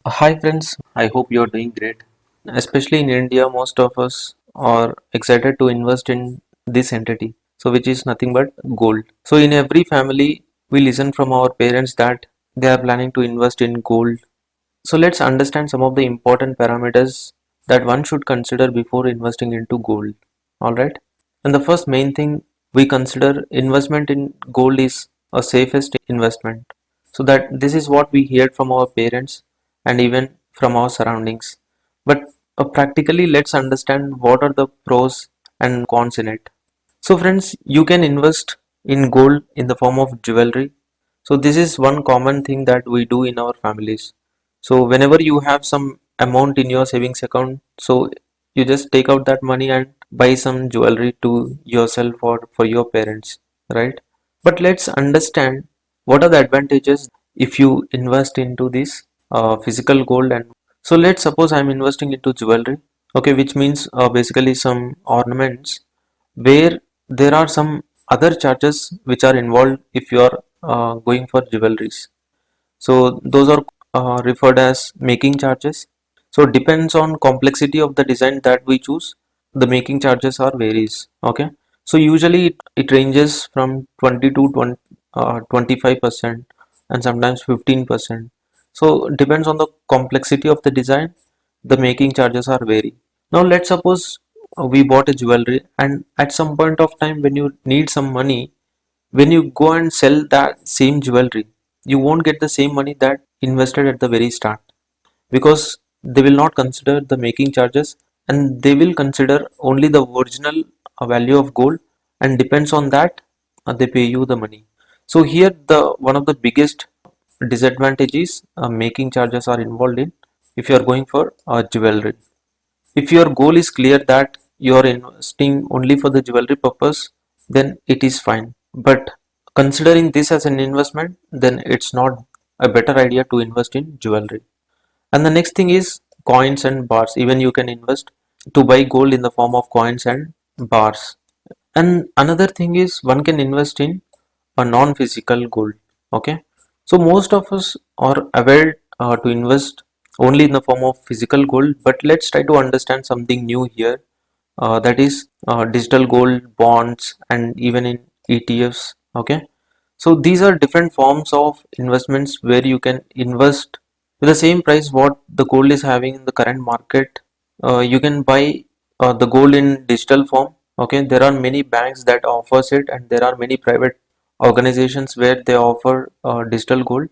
Hi friends, I hope you are doing great. Especially in India, most of us are excited to invest in this entity, so which is nothing but gold. So in every family, we listen from our parents that they are planning to invest in gold. So let's understand some of the important parameters that one should consider before investing into gold. All right. And the first main thing we consider investment in gold is a safest investment. So that this is what we heard from our parents and even from our surroundings. But practically, let's understand what are the pros and cons in it. So friends, you can invest in gold in the form of jewelry. So this is one common thing that we do in our families. So whenever you have some amount in your savings account, so you just take out that money and buy some jewelry to yourself or for your parents, right? But let's understand what are the advantages if you invest into this physical gold. And so let's suppose I'm investing into jewelry, okay, which means basically some ornaments where there are some other charges which are involved if you are going for jewelries. So those are referred as making charges. So it depends on complexity of the design that we choose. The making charges are varies. Okay. So usually it ranges from 20 to 20, 25% and sometimes 15%. So it depends on the complexity of the design. The making charges are vary. Now let's suppose we bought a jewelry and at some point of time when you need some money, when you go and sell that same jewelry, you won't get the same money that invested at the very start, because they will not consider the making charges and they will consider only the original value of gold, and depends on that they pay you the money. So here the one of the biggest disadvantages making charges are involved in if you are going for jewelry. If your goal is clear that you are investing only for the jewelry purpose, then it is fine. But considering this as an investment, then it's not a better idea to invest in jewelry. And the next thing is coins and bars. Even you can invest to buy gold in the form of coins and bars. And another thing is one can invest in a non-physical gold. Okay. So most of us are aware to invest only in the form of physical gold, but let's try to understand something new here. That is digital gold, bonds, and even in ETFs. Okay. So these are different forms of investments where you can invest with the same price what the gold is having in the current market. You can buy the gold in digital form. Okay, there are many banks that offers it, and there are many private organizations where they offer digital gold.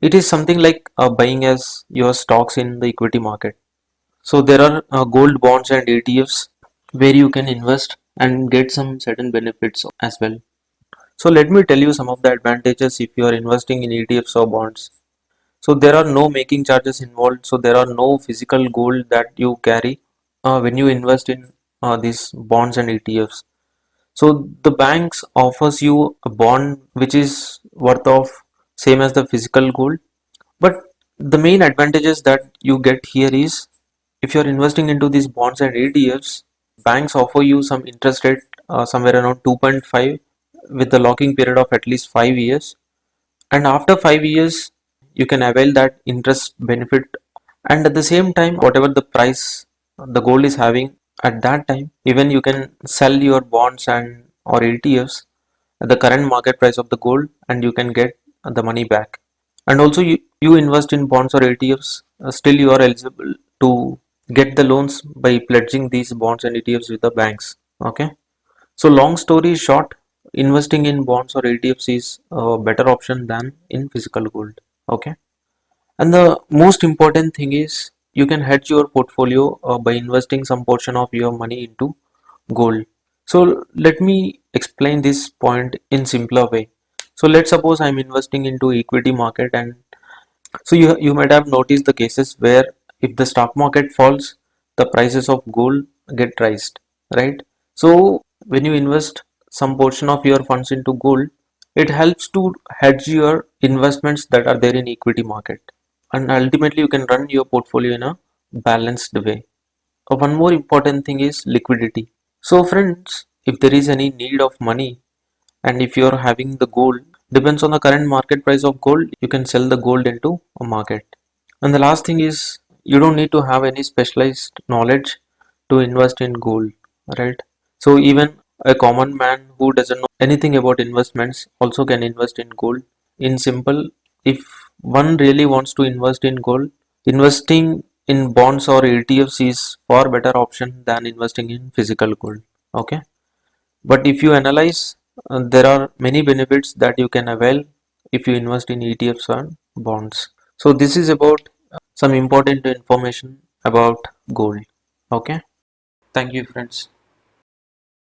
It is something like buying as your stocks in the equity market. So there are gold bonds and ETFs where you can invest and get some certain benefits as well. So let me tell you some of the advantages if you are investing in ETFs or bonds. So there are no making charges involved. So there are no physical gold that you carry when you invest in these bonds and ETFs. So the banks offers you a bond which is worth of same as the physical gold. But the main advantages that you get here is if you're investing into these bonds and ETFs, banks offer you some interest rate somewhere around 2.5 with the locking period of at least 5 years. And after 5 years, you can avail that interest benefit. And at the same time, whatever the price the gold is having at that time, even you can sell your bonds and or ETFs at the current market price of the gold, and you can get the money back. And also you invest in bonds or ETFs, still you are eligible to get the loans by pledging these bonds and ETFs with the banks. Okay. So long story short, investing in bonds or ETFs is a better option than in physical gold. Okay. And the most important thing is you can hedge your portfolio by investing some portion of your money into gold. So let me explain this point in simpler way. So let's suppose I'm investing into equity market, and so you might have noticed the cases where if the stock market falls, the prices of gold get raised, right? So when you invest some portion of your funds into gold, it helps to hedge your investments that are there in equity market, and ultimately you can run your portfolio in a balanced way. One more important thing is liquidity. So friends, if there is any need of money and if you are having the gold, depends on the current market price of gold, you can sell the gold into a market. And the last thing is, you don't need to have any specialized knowledge to invest in gold, right? So even a common man who doesn't know anything about investments also can invest in gold. In simple, if one really wants to invest in gold, investing in bonds or ETFs is far better option than investing in physical gold. Okay, but if you analyze, there are many benefits that you can avail if you invest in ETFs and bonds. So this is about some important information about gold. Okay, thank you friends.